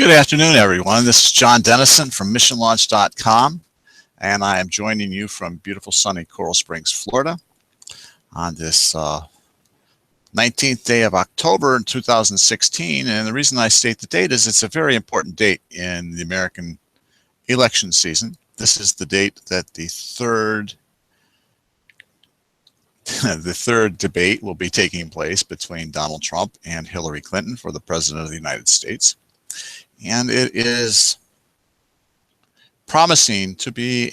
Good afternoon, everyone. This is John Dennison from missionlaunch.com, and I am joining you from beautiful sunny Coral Springs, Florida, on this 19th day of October in 2016. And the reason I state the date is it's a very important date in the American election season. This is the date that the third debate will be taking place between Donald Trump and Hillary Clinton for the President of the United States. And it is promising to be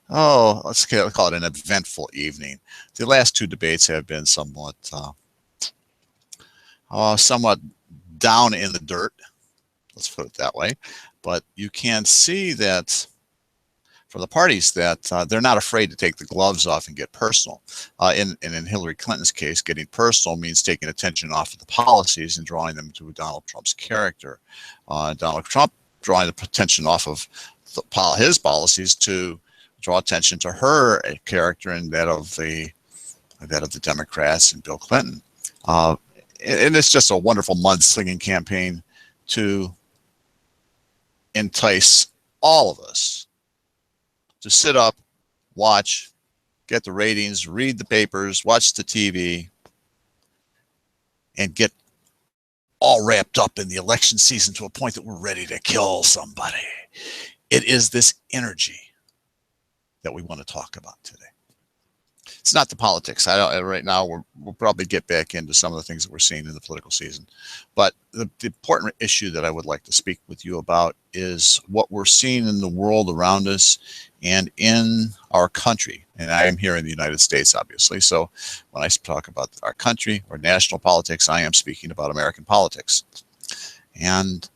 let's call it an eventful evening. The last two debates have been somewhat down in the dirt, let's put it that way. But you can see that from the parties that they're not afraid to take the gloves off and get personal. In Hillary Clinton's case, getting personal means taking attention off of the policies and drawing them to Donald Trump's character. Donald Trump drawing the attention off of his policies to draw attention to her character and that of the Democrats and Bill Clinton. And it's just a wonderful mudslinging campaign to entice all of us to sit up, watch, get the ratings, read the papers, watch the TV, and get all wrapped up in the election season to a point that we're ready to kill somebody. It is this energy that we want to talk about today. It's not the politics. Right now, we'll probably get back into some of the things that we're seeing in the political season. But the important issue that I would like to speak with you about is what we're seeing in the world around us and in our country. And I am here in the United States, obviously. So when I talk about our country or national politics, I am speaking about American politics. And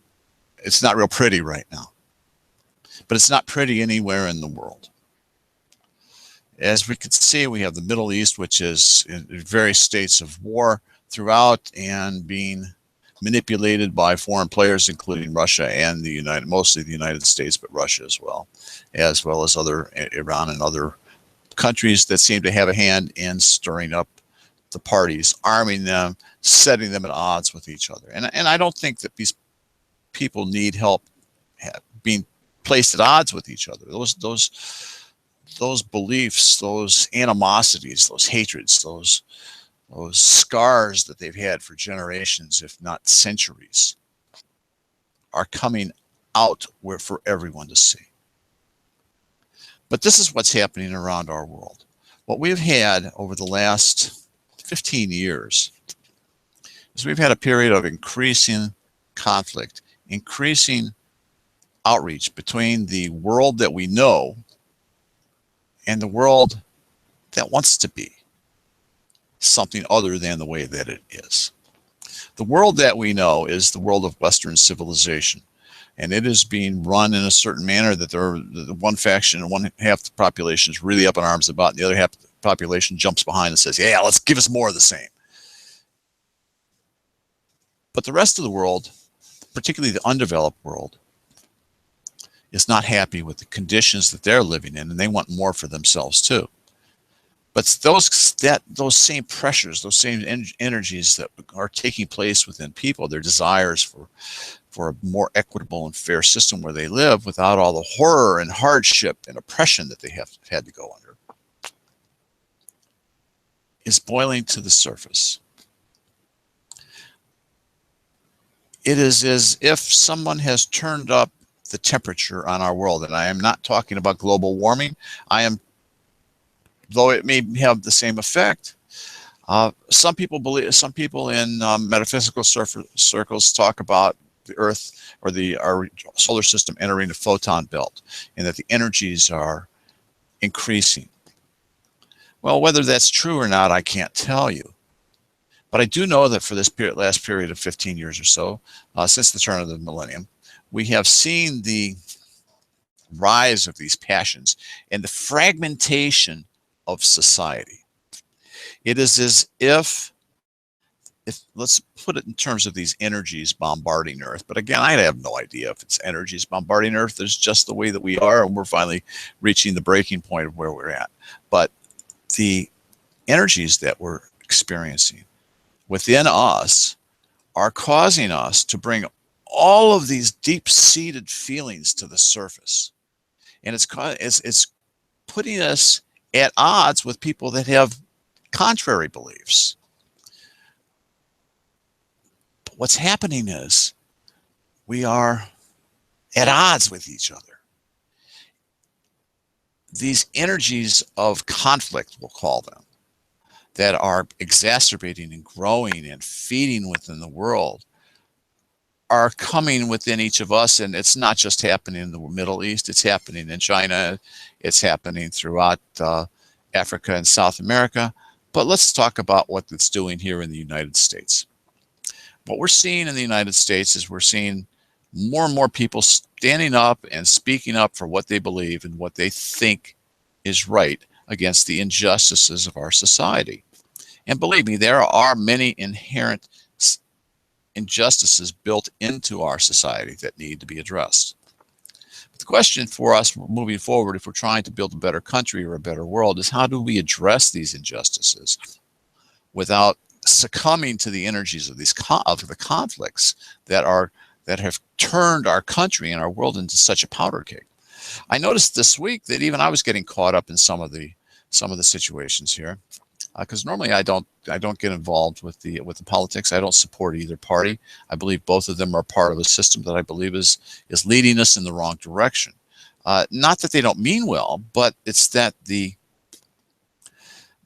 it's not real pretty right now. But it's not pretty anywhere in the world. As we can see, we have the Middle East, which is in various states of war throughout and being manipulated by foreign players, including Russia and mostly the United States, but Russia as well as other Iran and other countries that seem to have a hand in stirring up the parties, arming them, setting them at odds with each other. And I don't think that these people need help being placed at odds with each other. Those beliefs, those animosities, those hatreds, those scars that they've had for generations, if not centuries, are coming out for everyone to see. But this is what's happening around our world. What we've had over the last 15 years is we've had a period of increasing conflict, increasing outreach between the world that we know and the world that wants to be something other than the way that it is. The world that we know is the world of Western civilization, and it is being run in a certain manner that the one faction and one half the population is really up in arms about, and the other half the population jumps behind and says, yeah, let's give us more of the same. But the rest of the world, particularly the undeveloped world, is not happy with the conditions that they're living in, and they want more for themselves too. But those same pressures, those same energies that are taking place within people, their desires for a more equitable and fair system where they live without all the horror and hardship and oppression that they have had to go under, is boiling to the surface. It is as if someone has turned up the temperature on our world, and I am not talking about global warming. Though it may have the same effect. Some people in metaphysical circles talk about the Earth or our solar system entering the photon belt, and that the energies are increasing. Well, whether that's true or not, I can't tell you. But I do know that for this last period of 15 years or so, since the turn of the millennium, we have seen the rise of these passions and the fragmentation of society. It is as if let's put it in terms of these energies bombarding Earth. But again, I have no idea if it's energies bombarding Earth. It's just the way that we are, and we're finally reaching the breaking point of where we're at. But the energies that we're experiencing within us are causing us to bring all of these deep-seated feelings to the surface. And it's putting us at odds with people that have contrary beliefs. But what's happening is we are at odds with each other. These energies of conflict, we'll call them, that are exacerbating and growing and feeding within the world are coming within each of us. And it's not just happening in the Middle East, it's happening in China, it's happening throughout Africa and South America. But let's talk about what it's doing here in the United States. What we're seeing in the United States is we're seeing more and more people standing up and speaking up for what they believe and what they think is right against the injustices of our society. And believe me, there are many inherent injustices built into our society that need to be addressed. But the question for us moving forward, if we're trying to build a better country or a better world, is how do we address these injustices without succumbing to the energies of the conflicts that have turned our country and our world into such a powder keg. I noticed this week that even I was getting caught up in some of the situations here, because normally I don't get involved with the politics. I don't support either party. I believe both of them are part of a system that I believe is leading us in the wrong direction. Not that they don't mean well, but it's that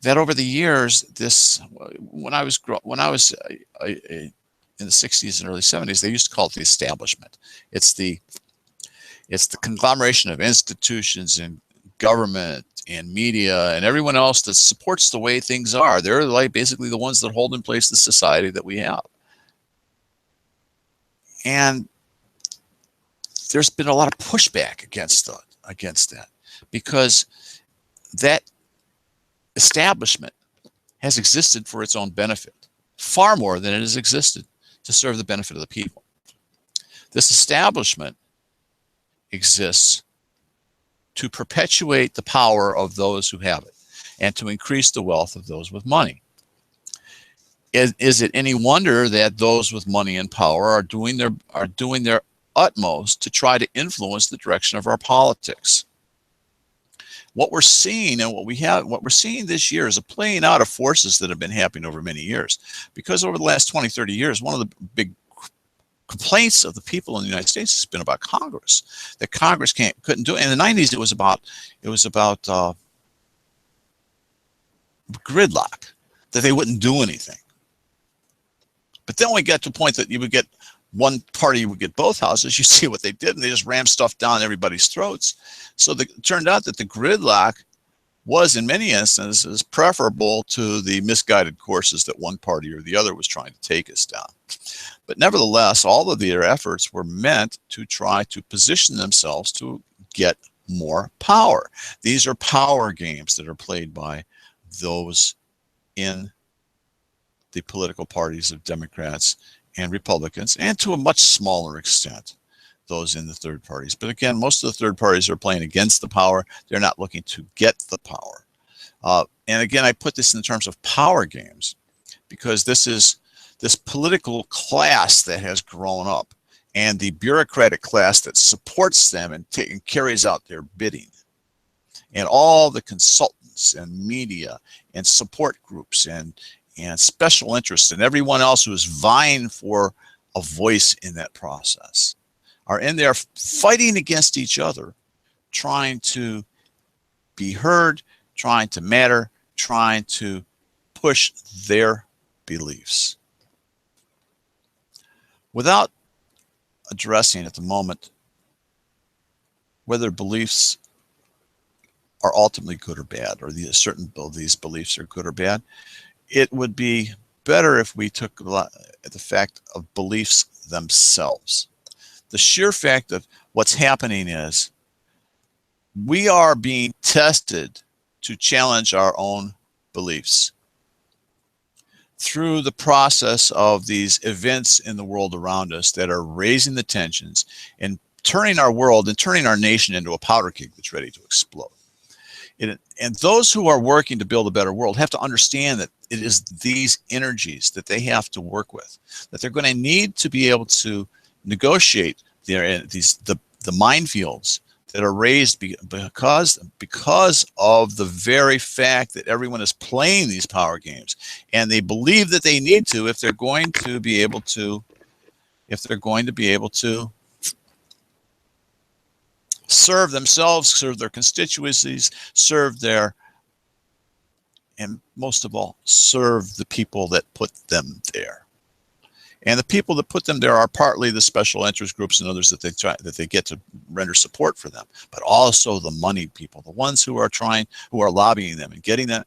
over the years, when I was in the 60s and early 70s, they used to call it the establishment. It's the conglomeration of institutions and government and media and everyone else that supports the way things are. They're like basically the ones that hold in place the society that we have. And there's been a lot of pushback against that, because that establishment has existed for its own benefit, far more than it has existed to serve the benefit of the people. This establishment exists to perpetuate the power of those who have it and to increase the wealth of those with money. Is it any wonder that those with money and power are doing their utmost to try to influence the direction of our politics? What we're seeing and what we're seeing this year is a playing out of forces that have been happening over many years. Because over the last 20, 30 years, one of the big complaints of the people in the United States has been about Congress, that Congress couldn't do it. In the 90s, it was about gridlock, that they wouldn't do anything. But then we got to a point that you would get one party would get both houses. You see what they did, and they just rammed stuff down everybody's throats. So it turned out that the gridlock was, in many instances, preferable to the misguided courses that one party or the other was trying to take us down. But nevertheless, all of their efforts were meant to try to position themselves to get more power. These are power games that are played by those in the political parties of Democrats and Republicans, and to a much smaller extent, those in the third parties. But again, most of the third parties are playing against the power. They're not looking to get the power. And again, I put this in terms of power games because this political class that has grown up and the bureaucratic class that supports them and carries out their bidding, and all the consultants and media and support groups and special interests and everyone else who is vying for a voice in that process are in there fighting against each other, trying to be heard, trying to matter, trying to push their beliefs. Without addressing at the moment whether beliefs are ultimately good or bad, or certain of these beliefs are good or bad, it would be better if we took the fact of beliefs themselves. The sheer fact of what's happening is we are being tested to challenge our own beliefs through the process of these events in the world around us that are raising the tensions and turning our world and turning our nation into a powder keg that's ready to explode. And those who are working to build a better world have to understand that it is these energies that they have to work with, that they're going to need to be able to negotiate the minefields that are raised because of the very fact that everyone is playing these power games, and they believe that they need to if they're going to be able to serve themselves, serve their constituencies, and most of all, serve the people that put them there. And the people that put them there are partly the special interest groups and others that they get to render support for them, but also the money people, the ones who are lobbying them and getting them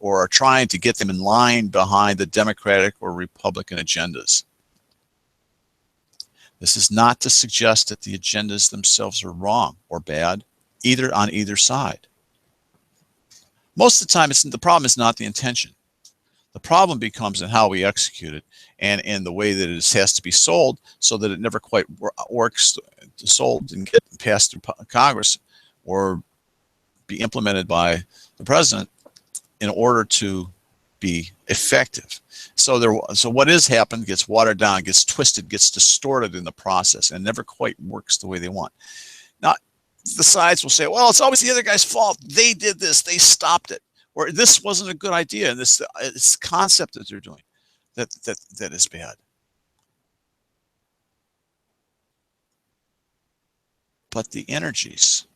or are trying to get them in line behind the Democratic or Republican agendas. This is not to suggest that the agendas themselves are wrong or bad, on either side. Most of the time, the problem is not the intention. The problem becomes in how we execute it and in the way that it has to be sold so that it never quite works sold and get passed through Congress or be implemented by the president in order to be effective. So what has happened gets watered down, gets twisted, gets distorted in the process, and never quite works the way they want. Now, the sides will say, well, it's always the other guy's fault. They did this. They stopped it. Or this wasn't a good idea. And this concept that they're doing that is bad. But the energies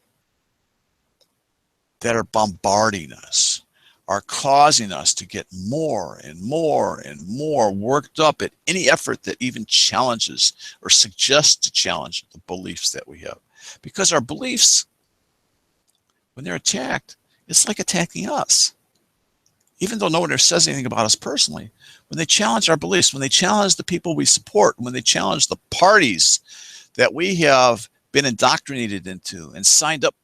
that are bombarding us are causing us to get more and more and more worked up at any effort that even challenges or suggests to challenge the beliefs that we have. Because our beliefs, when they're attacked, it's like attacking us. Even though no one ever says anything about us personally, when they challenge our beliefs, when they challenge the people we support, when they challenge the parties that we have been indoctrinated into and signed up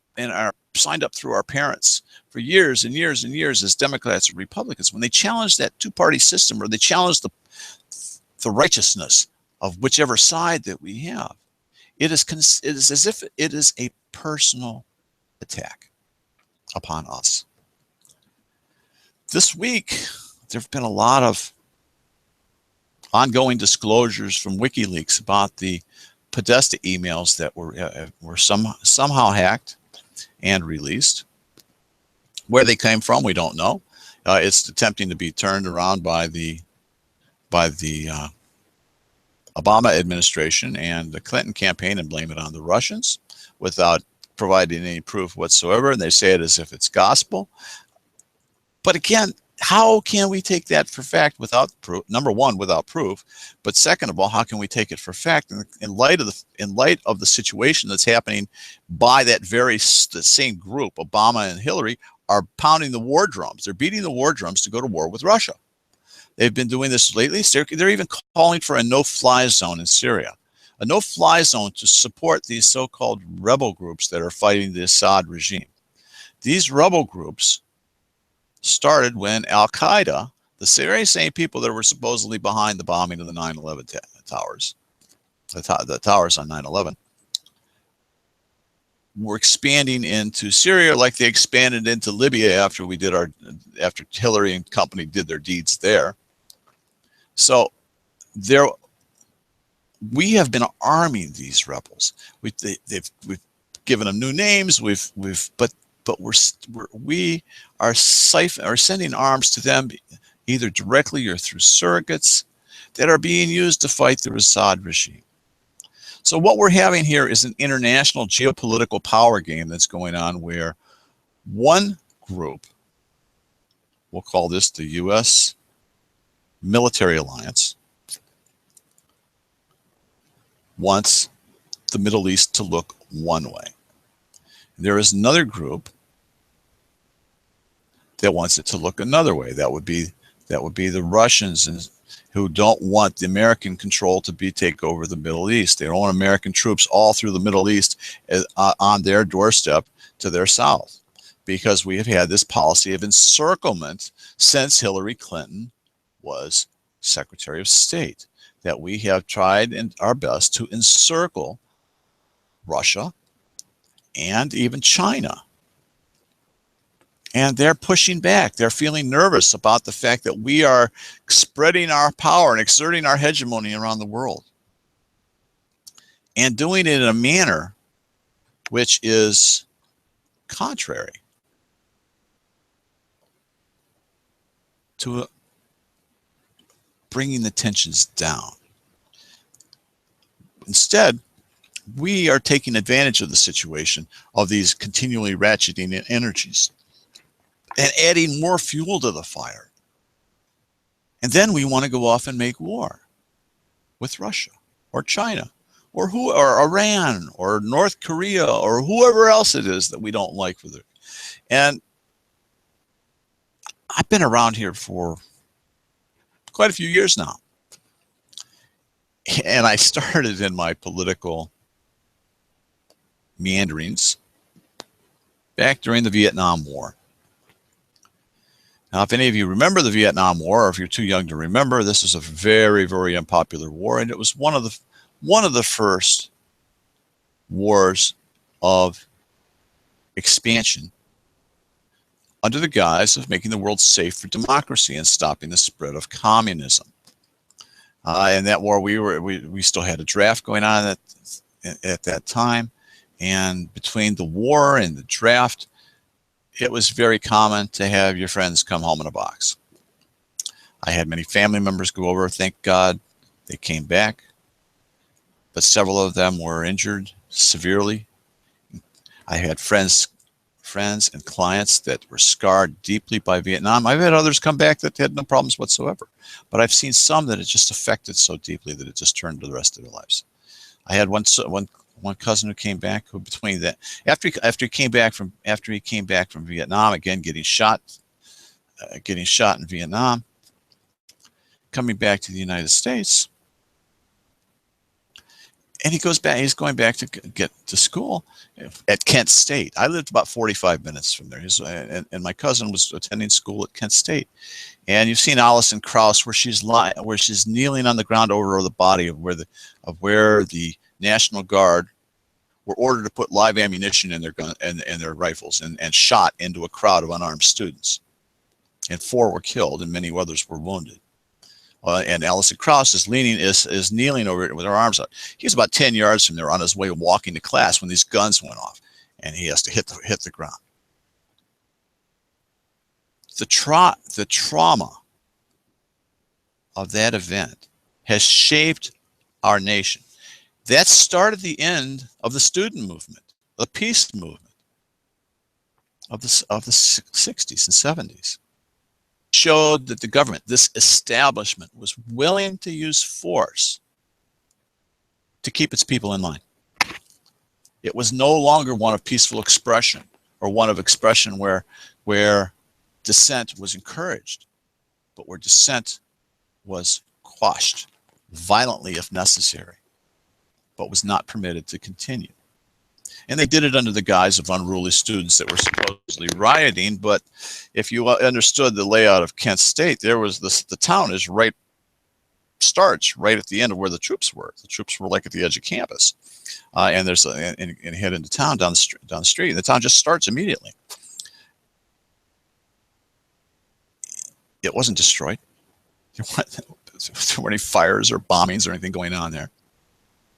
through our parents for years and years and years as Democrats and Republicans, when they challenge that two-party system or they challenge the righteousness of whichever side that we have, it is as if it is a personal attack upon us. This week, there have been a lot of ongoing disclosures from WikiLeaks about the Podesta emails that were somehow hacked and released. Where they came from, we don't know. It's attempting to be turned around by the Obama administration and the Clinton campaign and blame it on the Russians without providing any proof whatsoever. And they say it as if it's gospel. But again, how can we take that for fact without proof? Number one, without proof. But second of all, how can we take it for fact in light of the situation that's happening by the same group? Obama and Hillary are pounding the war drums. They're beating the war drums to go to war with Russia. They've been doing this lately. They're even calling for a no-fly zone in Syria, a no-fly zone to support these so-called rebel groups that are fighting the Assad regime. These rebel groups started when Al-Qaeda, the very same people that were supposedly behind the bombing of the 9/11 towers, the towers on 9/11, were expanding into Syria like they expanded into Libya after Hillary and company did their deeds there. So we have been arming these rebels. We've given them new names. But we are sending arms to them either directly or through surrogates that are being used to fight the Assad regime. So what we're having here is an international geopolitical power game that's going on where one group, we'll call this the U.S. military alliance, wants the Middle East to look one way. There is another group that wants it to look another way. That would be the Russians who don't want the American control to take over the Middle East. They don't want American troops all through the Middle East on their doorstep to their south, because we have had this policy of encirclement since Hillary Clinton was Secretary of State, that we have tried our best to encircle Russia and even China And they're pushing back. They're feeling nervous about the fact that we are spreading our power and exerting our hegemony around the world, and doing it in a manner which is contrary to bringing the tensions down. Instead, we are taking advantage of the situation of these continually ratcheting energies and adding more fuel to the fire. And then we want to go off and make war with Russia or China or Iran or North Korea or whoever else it is that we don't like with it. And I've been around here for quite a few years now. And I started in my political meanderings back during the Vietnam War. Now, if any of you remember the Vietnam War, or if you're too young to remember, this was a very, very unpopular war, and it was one of the first wars of expansion under the guise of making the world safe for democracy and stopping the spread of communism. In that war, we still had a draft going on at that time, and between the war and the draft, it was very common to have your friends come home in a box. I had many family members go over. Thank God they came back, but several of them were injured severely. I had friends and clients that were scarred deeply by Vietnam. I've had others come back that had no problems whatsoever, but I've seen some that it just affected so deeply that it just turned to the rest of their lives. I had one cousin who came back, who between that, after he came back from Vietnam, again getting shot in Vietnam, coming back to the United States, and he's going back to get to school at Kent State. I lived about 45 minutes from there, and my cousin was attending school at Kent State. And you've seen Alison Krauss where she's kneeling on the ground over the body of where the National Guard were ordered to put live ammunition in their gun and their rifles and shot into a crowd of unarmed students. And 4 were killed and many others were wounded. And Alison Krauss is kneeling over it with her arms out. He was about 10 yards from there on his way walking to class when these guns went off, and he has to hit the ground. The trauma of that event has shaped our nation. That started the end of the student movement, the peace movement of the 60s and 70s. Showed that the government, this establishment, was willing to use force to keep its people in line. It was no longer one of peaceful expression or one of expression where dissent was encouraged, but where dissent was quashed violently if necessary, but was not permitted to continue. And they did it under the guise of unruly students that were supposedly rioting. But if you understood the layout of Kent State, there was the town starts right at the end of where the troops were. The troops were like at the edge of campus, and head into town down the street. And the town just starts immediately. It wasn't destroyed. There weren't any fires or bombings or anything going on there,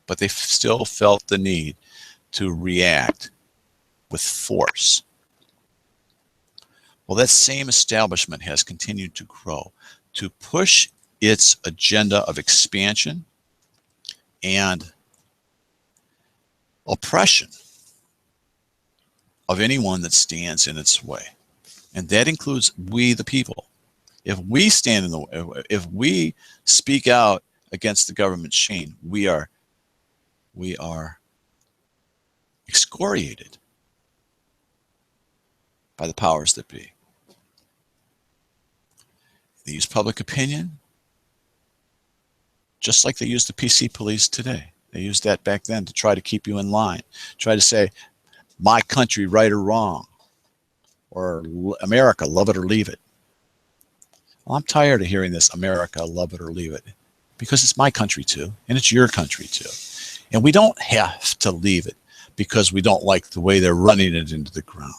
but they still felt the need to react with force. Well, that same establishment has continued to grow, to push its agenda of expansion and oppression of anyone that stands in its way. And that includes we, the people. If we stand in the way, if we speak out against the government chain, we are excoriated by the powers that be. They use public opinion just like they use the PC police today. They used that back then to try to keep you in line, try to say, my country, right or wrong, or America, love it or leave it. Well, I'm tired of hearing this, America, love it or leave it, because it's my country too, and it's your country too. And we don't have to leave it because we don't like the way they're running it into the ground.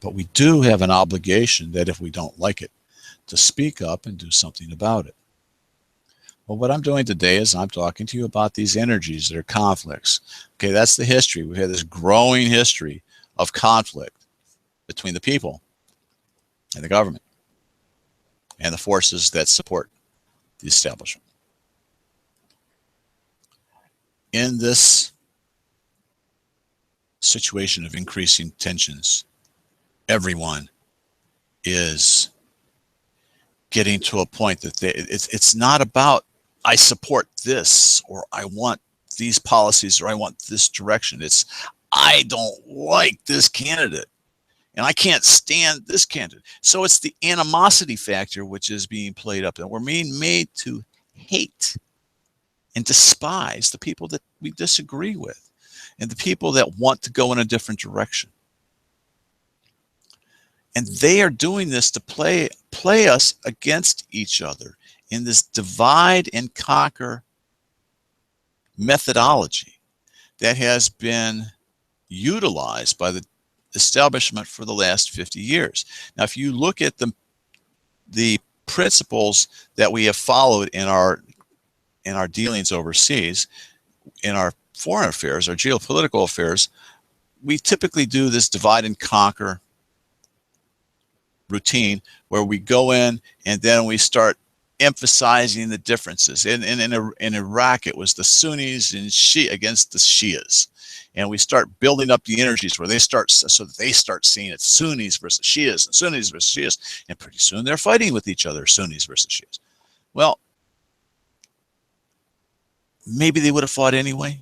But we do have an obligation that if we don't like it, to speak up and do something about it. Well, what I'm doing today is I'm talking to you about these energies that are conflicts. Okay, that's the history. We've had this growing history of conflict between the people and the government and the forces that support the establishment. In this situation of increasing tensions, everyone is getting to a point that it's not about I support this or I want these policies or I want this direction. It's I don't like this candidate and I can't stand this candidate. So it's the animosity factor which is being played up, and we're being made to hate and despise the people that we disagree with and the people that want to go in a different direction. And they are doing this to play us against each other in this divide and conquer methodology that has been utilized by the establishment for the last 50 years. Now, if you look at the principles that we have followed in our dealings overseas, in our foreign affairs, our geopolitical affairs, we typically do this divide and conquer routine where we go in and then we start emphasizing the differences. In Iraq, it was the Sunnis and Shia against the Shias, and we start building up the energies where they start seeing it Sunnis versus Shias and Sunnis versus Shias, and pretty soon they're fighting with each other, Sunnis versus Shias. Well, maybe they would have fought anyway,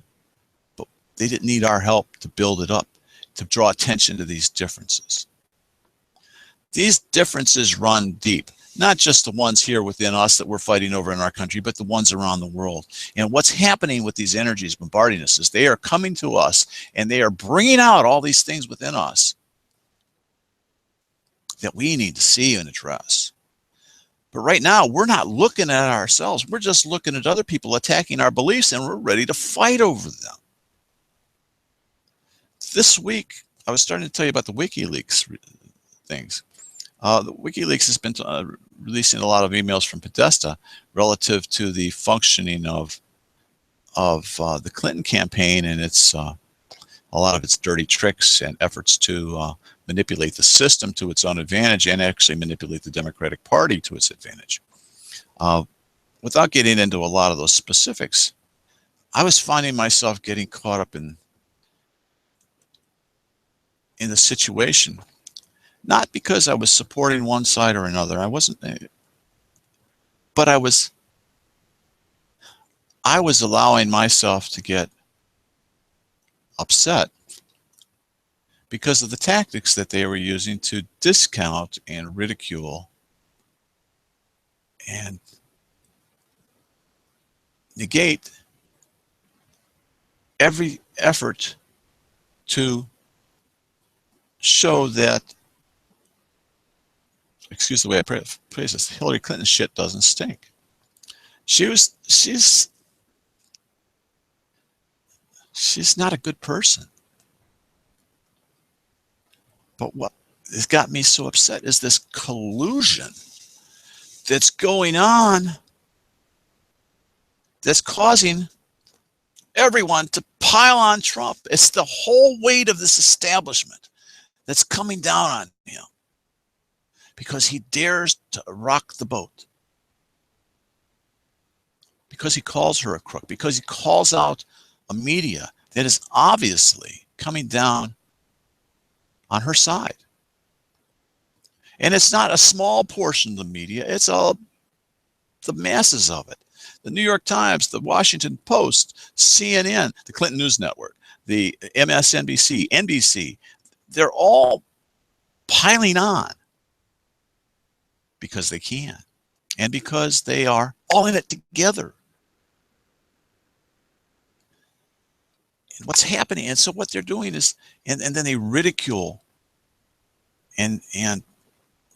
but they didn't need our help to build it up, to draw attention to these differences. These differences run deep, not just the ones here within us that we're fighting over in our country, but the ones around the world. And what's happening with these energies bombarding us is they are coming to us and they are bringing out all these things within us that we need to see and address. But right now, we're not looking at ourselves. We're just looking at other people attacking our beliefs, and we're ready to fight over them. This week, I was starting to tell you about the WikiLeaks things. The WikiLeaks has been releasing a lot of emails from Podesta relative to the functioning of the Clinton campaign and its a lot of its dirty tricks and efforts to manipulate the system to its own advantage and actually manipulate the Democratic Party to its advantage. Without getting into a lot of those specifics, I was finding myself getting caught up in the situation. Not because I was supporting one side or another. I wasn't, but I was allowing myself to get upset because of the tactics that they were using to discount and ridicule and negate every effort to show that, excuse the way I phrase this, Hillary Clinton's shit doesn't stink. She's not a good person. But what has got me so upset is this collusion that's going on that's causing everyone to pile on Trump. It's the whole weight of this establishment that's coming down on him because he dares to rock the boat, because he calls her a crook, because he calls out a media that is obviously coming down on her side. And it's not a small portion of the media, it's the masses of it. The New York Times, the Washington Post, CNN, the Clinton News Network, the MSNBC, NBC, they're all piling on because they can and because they are all in it together. And what's happening, and so what they're doing is, and then they ridicule and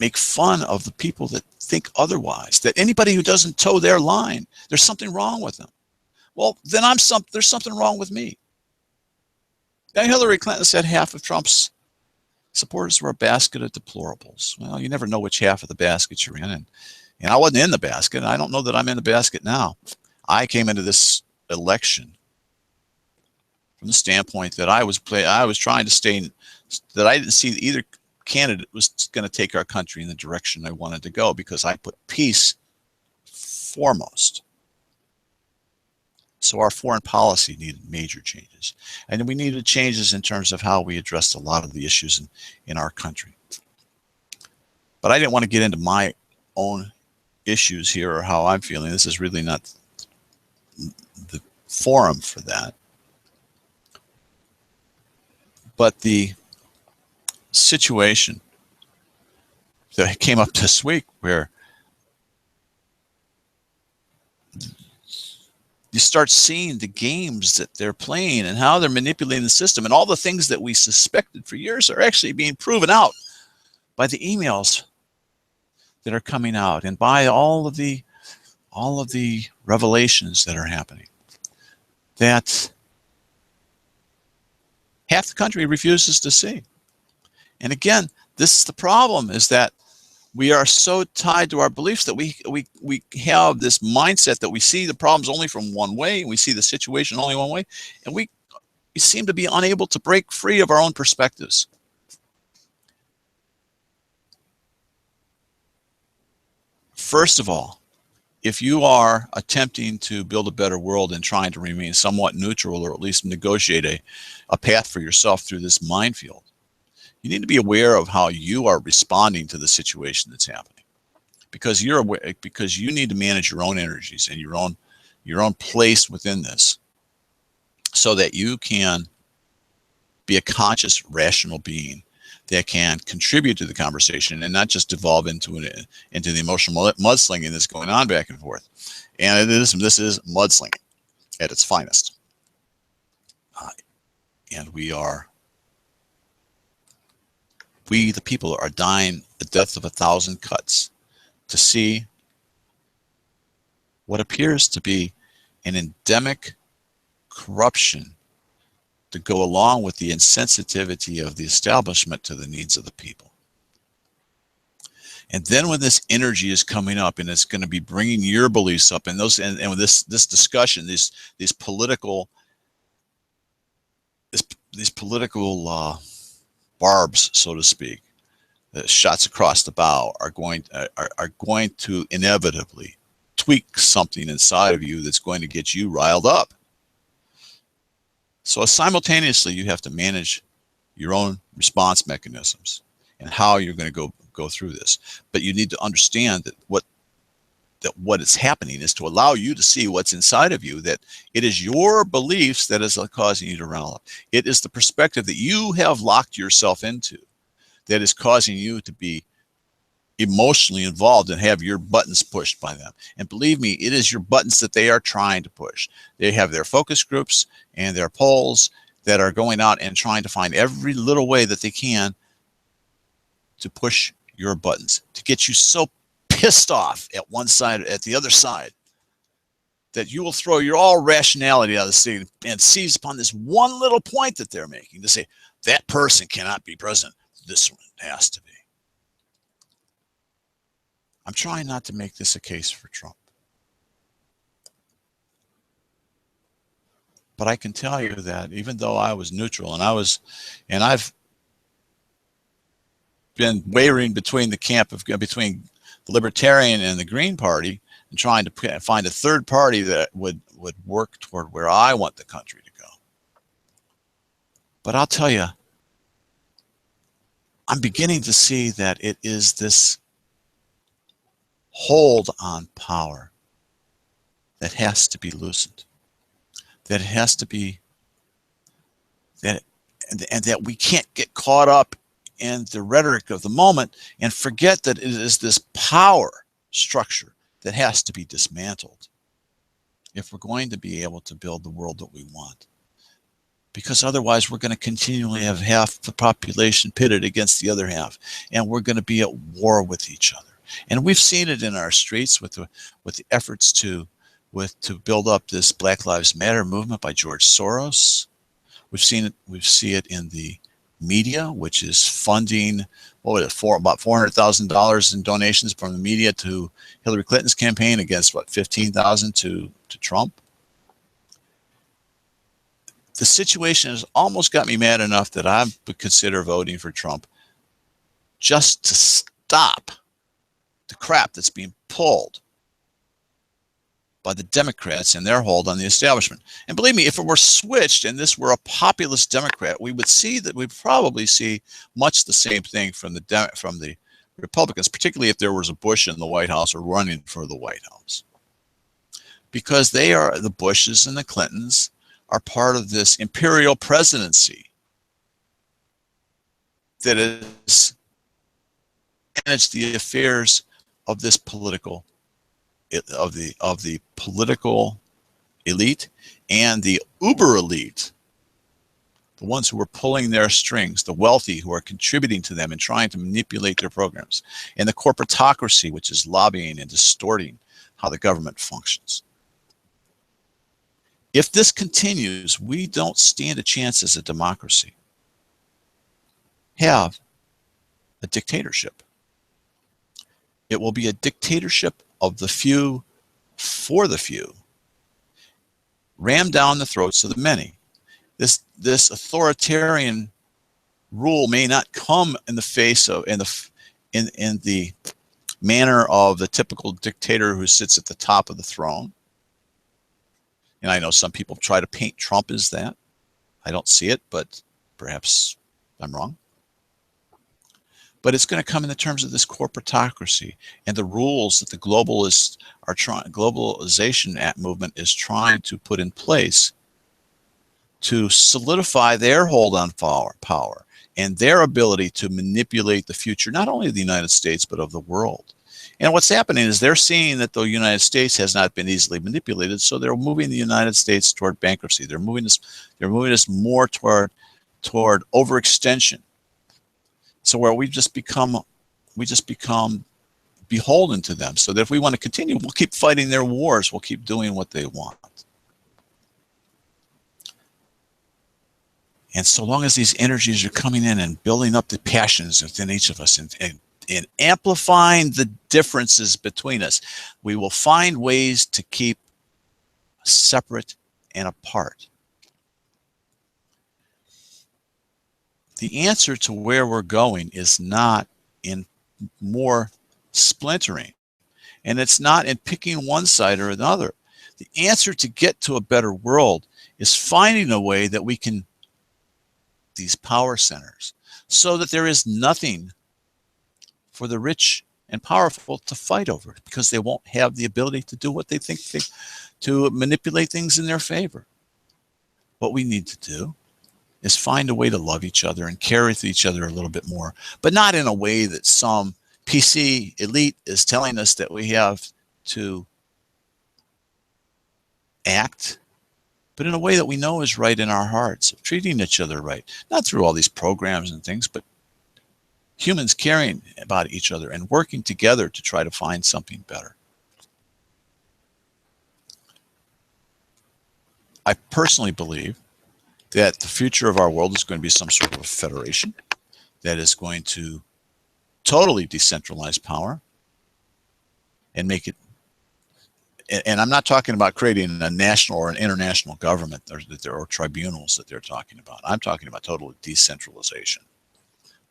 make fun of the people that think otherwise, that anybody who doesn't toe their line, there's something wrong with them. Well, then there's something wrong with me. Now, Hillary Clinton said half of Trump's Supporters were a basket of deplorables. Well, you never know which half of the basket you're in. And I wasn't in the basket. I don't know that I'm in the basket now. I came into this election from the standpoint that I was trying to stay, that I didn't see either candidate was going to take our country in the direction I wanted to go, because I put peace foremost. So our foreign policy needed major changes. And we needed changes in terms of how we addressed a lot of the issues in our country. But I didn't want to get into my own issues here or how I'm feeling. This is really not the forum for that. But the situation that came up this week, where you start seeing the games that they're playing and how they're manipulating the system, and all the things that we suspected for years are actually being proven out by the emails that are coming out and by all of the revelations that are happening, that half the country refuses to see. And again, this is the problem, is that we are so tied to our beliefs that we have this mindset that we see the problems only from one way, and we see the situation only one way, and we seem to be unable to break free of our own perspectives. First of all, if you are attempting to build a better world and trying to remain somewhat neutral, or at least negotiate a path for yourself through this minefield, you need to be aware of how you are responding to the situation that's happening, because you need to manage your own energies and your own place within this, so that you can be a conscious, rational being that can contribute to the conversation and not just devolve into the emotional mudslinging that's going on back and forth. And this is mudslinging at its finest. And we, the people, are dying the death of 1,000 cuts to see what appears to be an endemic corruption to go along with the insensitivity of the establishment to the needs of the people. And then when this energy is coming up, and it's going to be bringing your beliefs up, and with this discussion, these political barbs, so to speak, the shots across the bow are going to inevitably tweak something inside of you that's going to get you riled up. So simultaneously, you have to manage your own response mechanisms and how you're going to go through this. But you need to understand that what is happening is to allow you to see what's inside of you, that it is your beliefs that is causing you to rile up. It is the perspective that you have locked yourself into that is causing you to be emotionally involved and have your buttons pushed by them. And believe me, it is your buttons that they are trying to push. They have their focus groups and their polls that are going out and trying to find every little way that they can to push your buttons, to get you so pissed off at one side, at the other side, that you will throw your all rationality out of the seat and seize upon this one little point that they're making to say, that person cannot be president. This one has to be. I'm trying not to make this a case for Trump. But I can tell you that even though I was neutral, and I've been wavering between between the Libertarian and the Green Party, and trying to find a third party that would work toward where I want the country to go. But I'll tell you, I'm beginning to see that it is this hold on power that has to be loosened, that it has to be, and that we can't get caught up in the rhetoric of the moment and forget that it is this power structure that has to be dismantled if we're going to be able to build the world that we want. Because otherwise we're going to continually have half the population pitted against the other half, and we're going to be at war with each other. And we've seen it in our streets with the efforts to build up this Black Lives Matter movement by George Soros. We see it in the media, which is funding, what was it, about $400,000 in donations from the media to Hillary Clinton's campaign against, what, 15,000 to Trump. The situation has almost got me mad enough that I would consider voting for Trump just to stop the crap that's being pulled by the Democrats and their hold on the establishment. And believe me, if it were switched and this were a populist Democrat, we would see that we'd probably see much the same thing from the Republicans, particularly if there was a Bush in the White House or running for the White House. Because they are, the Bushes and the Clintons are part of this imperial presidency that has managed the affairs of this political of the political elite and the uber elite, the ones who are pulling their strings, the wealthy who are contributing to them and trying to manipulate their programs, and the corporatocracy, which is lobbying and distorting how the government functions. If this continues, we don't stand a chance as a democracy. Have a dictatorship. It will be a dictatorship of the few for the few, ram down the throats of the many. This authoritarian rule may not come in the face of in the manner of the typical dictator who sits at the top of the throne. And I know some people try to paint Trump as that. I don't see it, but perhaps I'm wrong. But it's going to come in the terms of this corporatocracy and the rules that the globalization movement is trying to put in place to solidify their hold on power and their ability to manipulate the future, not only of the United States, but of the world. And what's happening is they're seeing that the United States has not been easily manipulated, so they're moving the United States toward bankruptcy. They're moving us more toward overextension. So where we just become beholden to them, so that if we want to continue, we'll keep fighting their wars, we'll keep doing what they want. And so long as these energies are coming in and building up the passions within each of us and amplifying the differences between us, we will find ways to keep separate and apart. The answer to where we're going is not in more splintering, and it's not in picking one side or another. The answer to get to a better world is finding a way that we can these power centers so that there is nothing for the rich and powerful to fight over, because they won't have the ability to do what they think to manipulate things in their favor. What we need to do is find a way to love each other and care with each other a little bit more, but not in a way that some PC elite is telling us that we have to act, but in a way that we know is right in our hearts, of treating each other right, not through all these programs and things, but humans caring about each other and working together to try to find something better. I personally believe that the future of our world is going to be some sort of a federation that is going to totally decentralize power and make it, and I'm not talking about creating a national or an international government or tribunals that they're talking about. I'm talking about total decentralization,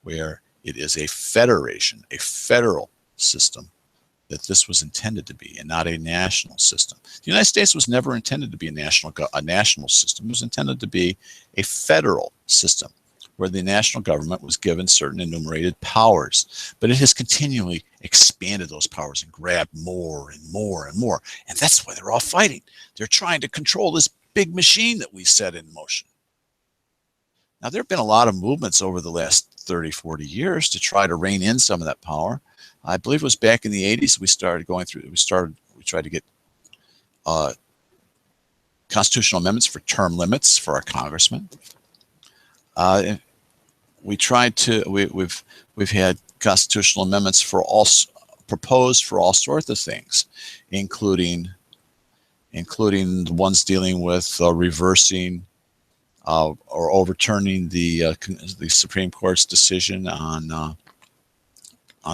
where it is a federation, a federal system that this was intended to be, and not a national system. The United States was never intended to be a national system. It was intended to be a federal system where the national government was given certain enumerated powers, but it has continually expanded those powers and grabbed more and more and more. And that's why they're all fighting. They're trying to control this big machine that we set in motion. Now, there have been a lot of movements over the last 30, 40 years to try to rein in some of that power. I believe it was back in the 80s we tried to get constitutional amendments for term limits for our congressmen. We've had constitutional amendments proposed for all sorts of things, including the ones dealing with reversing or overturning the Supreme Court's decision on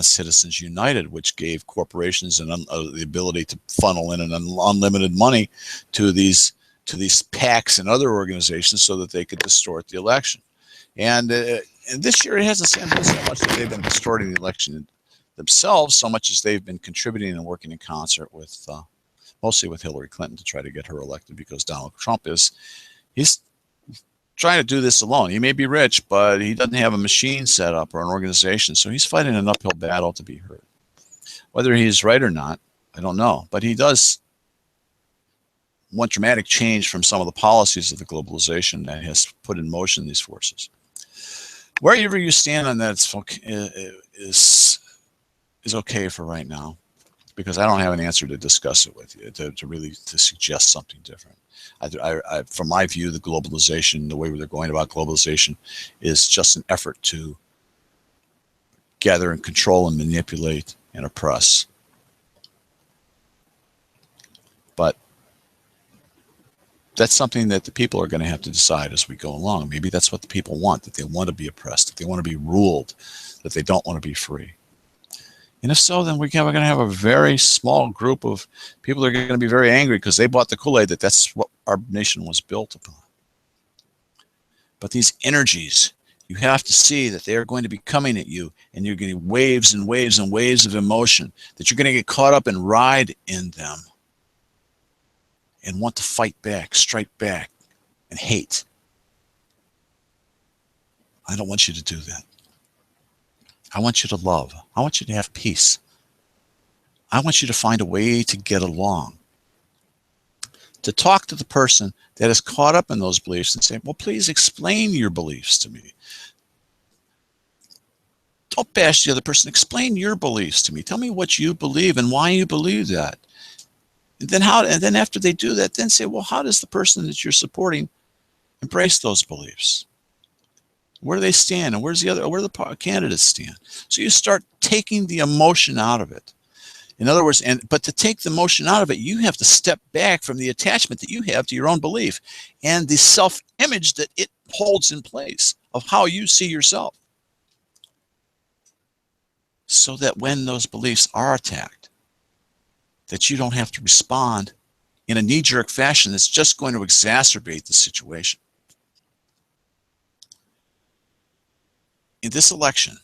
Citizens United, which gave corporations the ability to funnel in an unlimited money to these PACs and other organizations so that they could distort the election. And this year it hasn't been so much that they've been distorting the election themselves, so much as they've been contributing and working in concert with mostly with Hillary Clinton to try to get her elected, because Donald Trump he's trying to do this alone. He may be rich, but he doesn't have a machine set up or an organization, so he's fighting an uphill battle to be heard. Whether he's right or not, I don't know, but he does want dramatic change from some of the policies of the globalization that has put in motion these forces. Wherever you stand on that is okay for right now, because I don't have an answer to discuss it with you, to really suggest something different. From my view, the globalization, the way they're going about globalization, is just an effort to gather and control and manipulate and oppress. But that's something that the people are going to have to decide as we go along. Maybe that's what the people want, that they want to be oppressed, that they want to be ruled, that they don't want to be free. And if so, then we're going to have a very small group of people that are going to be very angry because they bought the Kool-Aid that that's what our nation was built upon. But these energies, you have to see that they are going to be coming at you, and you're getting waves and waves and waves of emotion, that you're going to get caught up and ride in them and want to fight back, strike back, and hate. I don't want you to do that. I want you to love. I want you to have peace. I want you to find a way to get along. To talk to the person that is caught up in those beliefs and say, well, please explain your beliefs to me. Don't bash the other person. Explain your beliefs to me. Tell me what you believe and why you believe that. And then after they do that, then say, well, how does the person that you're supporting embrace those beliefs? Where do they stand, and where do the candidates stand? So you start taking the emotion out of it. In other words, but to take the emotion out of it, you have to step back from the attachment that you have to your own belief and the self-image that it holds in place of how you see yourself. So that when those beliefs are attacked, that you don't have to respond in a knee-jerk fashion that's just going to exacerbate the situation. In this election,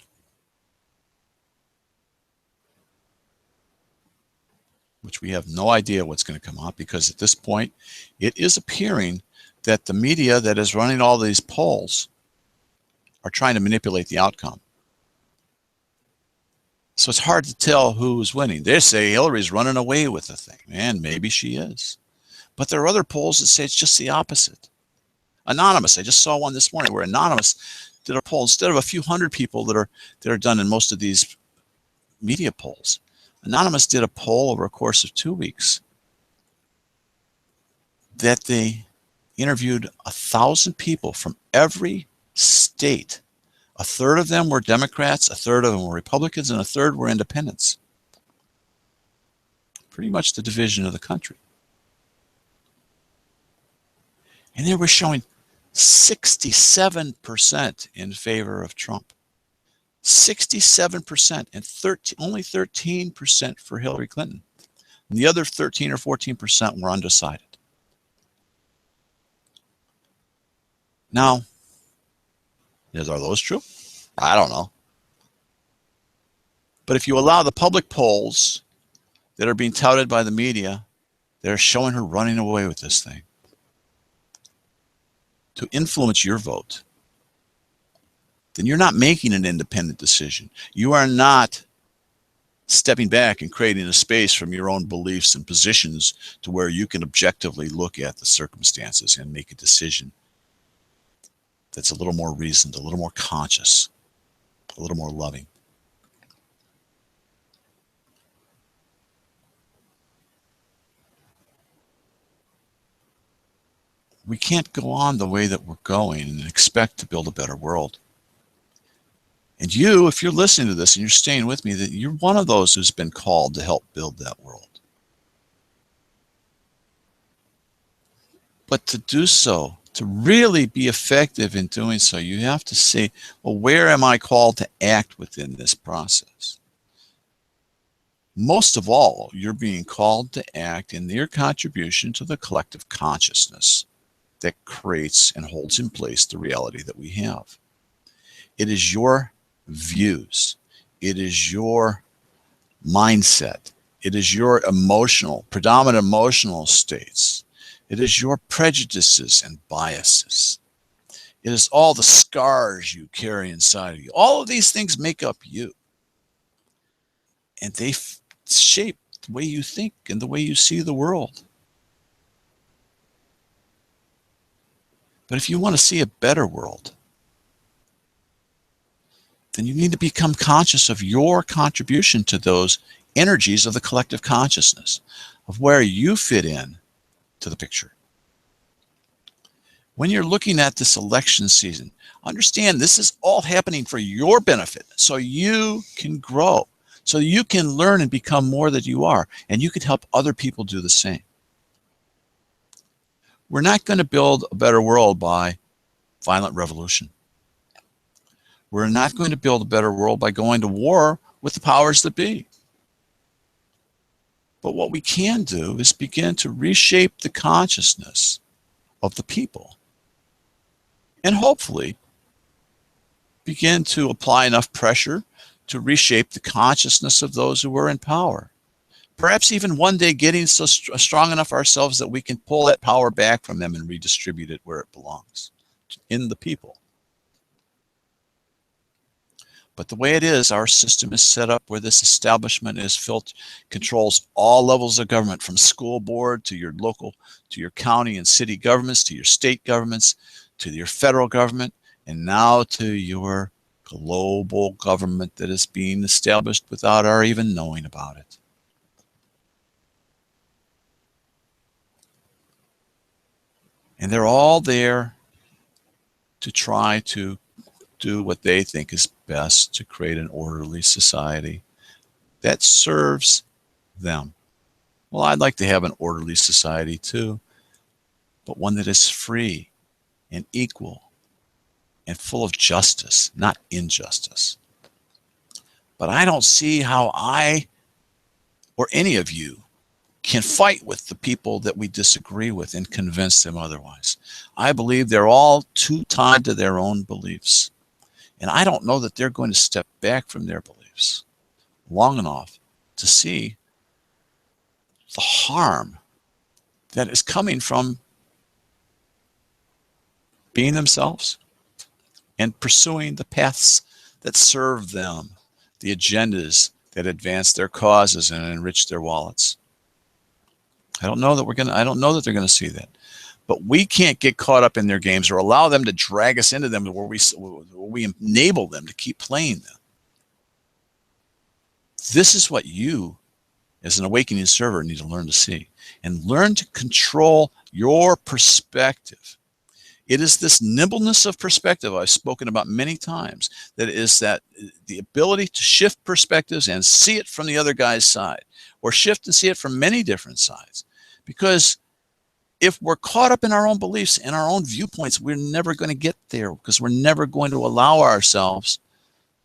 which we have no idea what's going to come out, because at this point, it is appearing that the media that is running all these polls are trying to manipulate the outcome. So it's hard to tell who's winning. They say Hillary's running away with the thing, and maybe she is. But there are other polls that say it's just the opposite. Anonymous, I just saw one this morning where Anonymous did a poll. Instead of a few hundred people that are done in most of these media polls, Anonymous did a poll over a course of 2 weeks that they interviewed 1,000 people from every state. A third of them were Democrats, a third of them were Republicans, and a third were independents. Pretty much the division of the country. And they were showing 67% in favor of Trump. 67%, and only 13% for Hillary Clinton. And the other 13 or 14% were undecided. Now, are those true? I don't know. But if you allow the public polls that are being touted by the media, they're showing her running away with this thing, to influence your vote, then you're not making an independent decision. You are not stepping back and creating a space from your own beliefs and positions to where you can objectively look at the circumstances and make a decision that's a little more reasoned, a little more conscious, a little more loving. We can't go on the way that we're going and expect to build a better world. And you, if you're listening to this and you're staying with me, that you're one of those who's been called to help build that world. But to do so To really be effective in doing so, you have to say, well, where am I called to act within this process? Most of all, you're being called to act in your contribution to the collective consciousness that creates and holds in place the reality that we have. It is your views. It is your mindset. It is your predominant emotional states. It is your prejudices and biases. It is all the scars you carry inside of you. All of these things make up you. And they shape the way you think and the way you see the world. But if you want to see a better world, then you need to become conscious of your contribution to those energies of the collective consciousness, of where you fit in to the picture. When you're looking at this election season, understand this is all happening for your benefit, so you can grow, so you can learn and become more that you are, and you can help other people do the same. We're not going to build a better world by violent revolution. We're not going to build a better world by going to war with the powers that be. But what we can do is begin to reshape the consciousness of the people, and hopefully begin to apply enough pressure to reshape the consciousness of those who are in power. Perhaps even one day getting so strong enough ourselves that we can pull that power back from them and redistribute it where it belongs, in the people. But the way it is, our system is set up where this establishment controls all levels of government, from school board to your local, to your county and city governments, to your state governments, to your federal government, and now to your global government that is being established without our even knowing about it. And they're all there to try to do what they think is best to create an orderly society that serves them. Well, I'd like to have an orderly society too, but one that is free and equal and full of justice, not injustice. But I don't see how I or any of you can fight with the people that we disagree with and convince them otherwise. I believe they're all too tied to their own beliefs. And I don't know that they're going to step back from their beliefs long enough to see the harm that is coming from being themselves and pursuing the paths that serve them, the agendas that advance their causes and enrich their wallets. I don't know that they're going to see that. But we can't get caught up in their games or allow them to drag us into them where we enable them to keep playing them. This is what you, as an awakening server, need to learn to see and learn to control your perspective. It is this nimbleness of perspective I've spoken about many times that is that the ability to shift perspectives and see it from the other guy's side, or shift and see it from many different sides. Because if we're caught up in our own beliefs and our own viewpoints, we're never going to get there, because we're never going to allow ourselves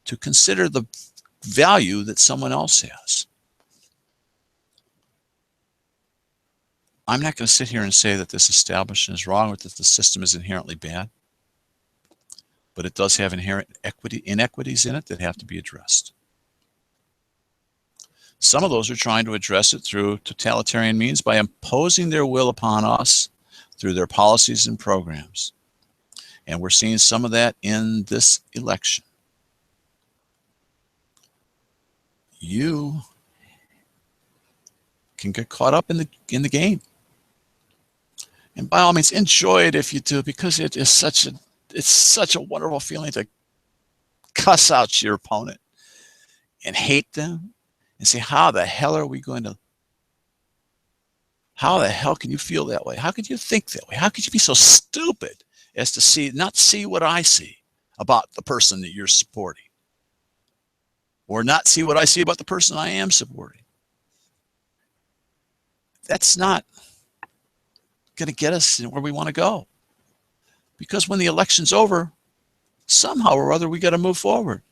to consider the value that someone else has. I'm not going to sit here and say that this establishment is wrong or that the system is inherently bad, but it does have inherent inequities in it that have to be addressed. Some of those are trying to address it through totalitarian means by imposing their will upon us through their policies and programs. And we're seeing some of that in this election. You can get caught up in the game. And by all means, enjoy it if you do, because it's such a wonderful feeling to cuss out your opponent and hate them and say, how the hell can you feel that way? How could you think that way? How could you be so stupid as to not see what I see about the person that you're supporting, or not see what I see about the person I am supporting? That's not going to get us where we want to go. Because when the election's over, somehow or other, we got to move forward.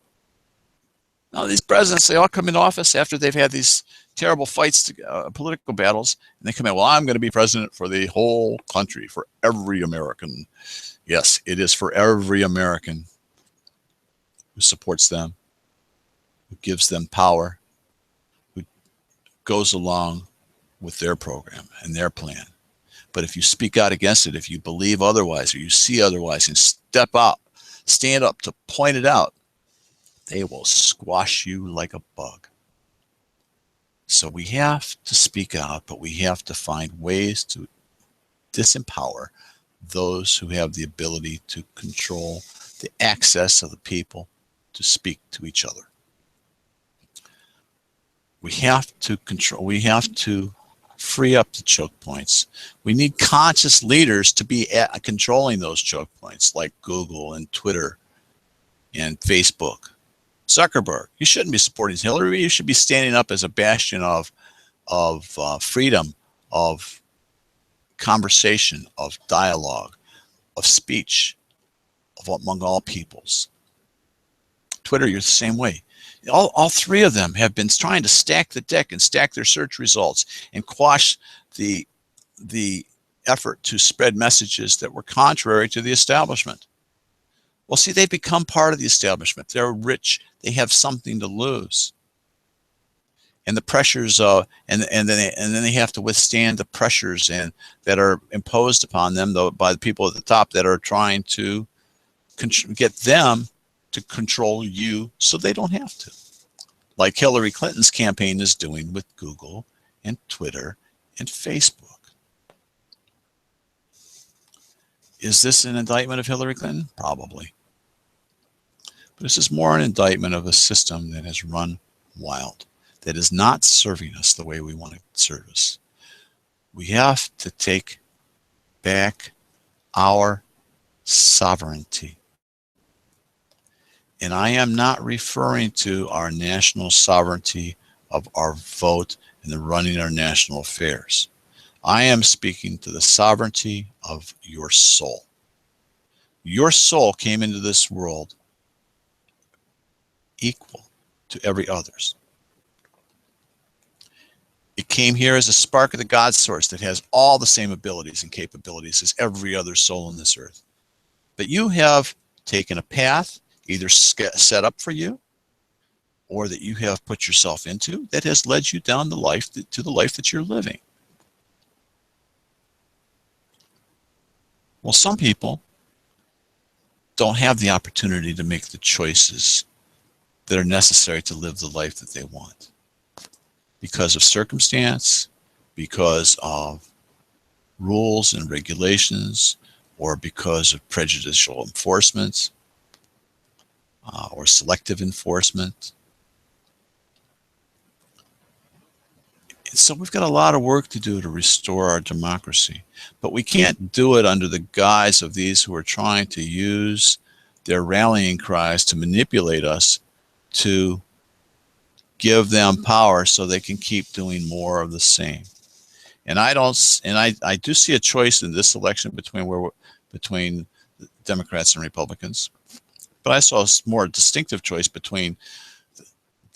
Now, these presidents, they all come into office after they've had these terrible fights, political battles, and they come in, well, I'm going to be president for the whole country, for every American. Yes, it is for every American who supports them, who gives them power, who goes along with their program and their plan. But if you speak out against it, if you believe otherwise, or you see otherwise, and step up, stand up to point it out, they will squash you like a bug. So we have to speak out, but we have to find ways to disempower those who have the ability to control the access of the people to speak to each other. We have to free up the choke points. We need conscious leaders to be controlling those choke points, like Google and Twitter and Facebook. Zuckerberg, you shouldn't be supporting Hillary. You should be standing up as a bastion of freedom, of conversation, of dialogue, of speech, among all peoples. Twitter, you're the same way. All three of them have been trying to stack the deck and stack their search results and quash the effort to spread messages that were contrary to the establishment. Well, see, they've become part of the establishment. They're rich. They have something to lose. And the pressures, and then they have to withstand the pressures that are imposed upon them, though, by the people at the top that are trying to get them to control you so they don't have to. Like Hillary Clinton's campaign is doing with Google and Twitter and Facebook. Is this an indictment of Hillary Clinton? Probably. But this is more an indictment of a system that has run wild, that is not serving us the way we want to serve us. We have to take back our sovereignty. And I am not referring to our national sovereignty of our vote and the running our national affairs. I am speaking to the sovereignty of your soul. Your soul came into this world equal to every other's. It came here as a spark of the God source that has all the same abilities and capabilities as every other soul on this earth. But you have taken a path either set up for you or that you have put yourself into that has led you down to the life that you're living. Well, some people don't have the opportunity to make the choices that are necessary to live the life that they want because of circumstance, because of rules and regulations, or because of prejudicial enforcement or selective enforcement. And so we've got a lot of work to do to restore our democracy, but we can't do it under the guise of these who are trying to use their rallying cries to manipulate us to give them power so they can keep doing more of the same. And I do see a choice in this election between Democrats and Republicans, but I saw a more distinctive choice between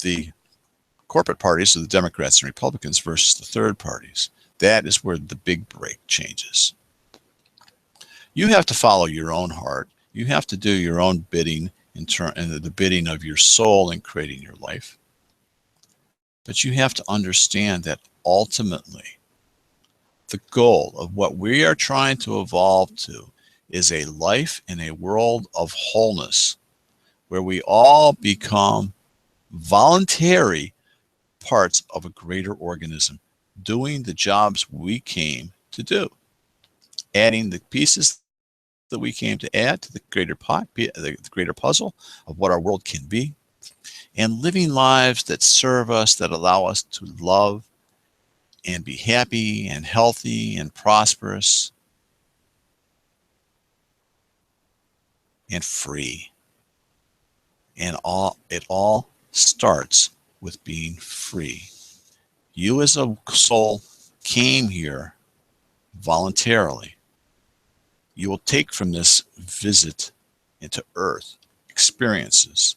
the corporate parties of the Democrats and Republicans versus the third parties. That is where the big break changes. You have to follow your own heart. You have to do your own bidding and the bidding of your soul in creating your life. But you have to understand that ultimately the goal of what we are trying to evolve to is a life in a world of wholeness where we all become voluntary parts of a greater organism, doing the jobs we came to do, adding the pieces that we came to add to the greater puzzle of what our world can be, and living lives that serve us, that allow us to love and be happy and healthy and prosperous and free. And it all starts with being free. You as a soul came here voluntarily. you will take from this visit into Earth experiences.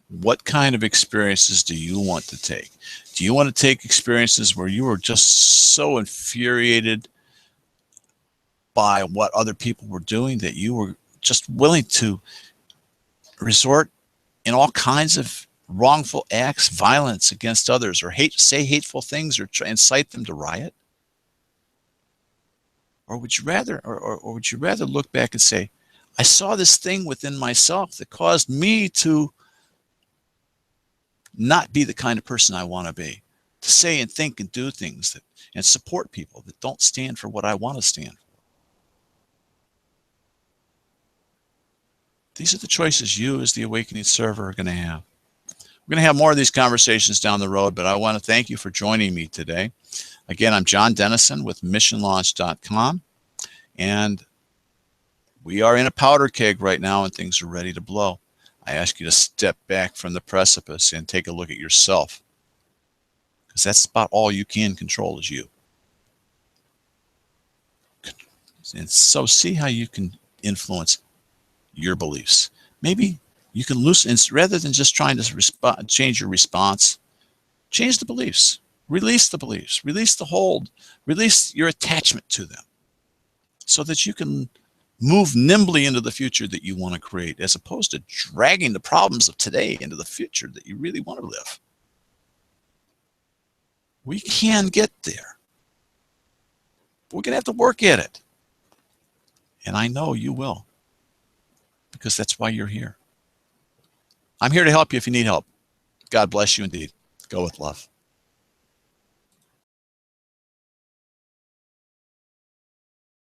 What kind of experiences do you want to take? Do you want to take experiences where you were just so infuriated by what other people were doing that you were just willing to resort in all kinds of wrongful acts, violence against others, or say hateful things, or incite them to riot? Or would you rather, or would you rather look back and say, I saw this thing within myself that caused me to not be the kind of person I want to be, to say and think and do things that and support people that don't stand for what I want to stand for. These are the choices you as the awakening server are going to have. We're going to have more of these conversations down the road, but I want to thank you for joining me today. Again, I'm John Dennison with missionlaunch.com, and we are in a powder keg right now and things are ready to blow. I ask you to step back from the precipice and take a look at yourself, because that's about all you can control is you. And so see how you can influence your beliefs. Maybe you can loosen, rather than just trying to change your response, change the beliefs, release the beliefs, release the hold, release your attachment to them, so that you can move nimbly into the future that you want to create, as opposed to dragging the problems of today into the future that you really want to live. We can get there. We're going to have to work at it. And I know you will, because that's why you're here. I'm here to help you if you need help. God bless you indeed. Go with love.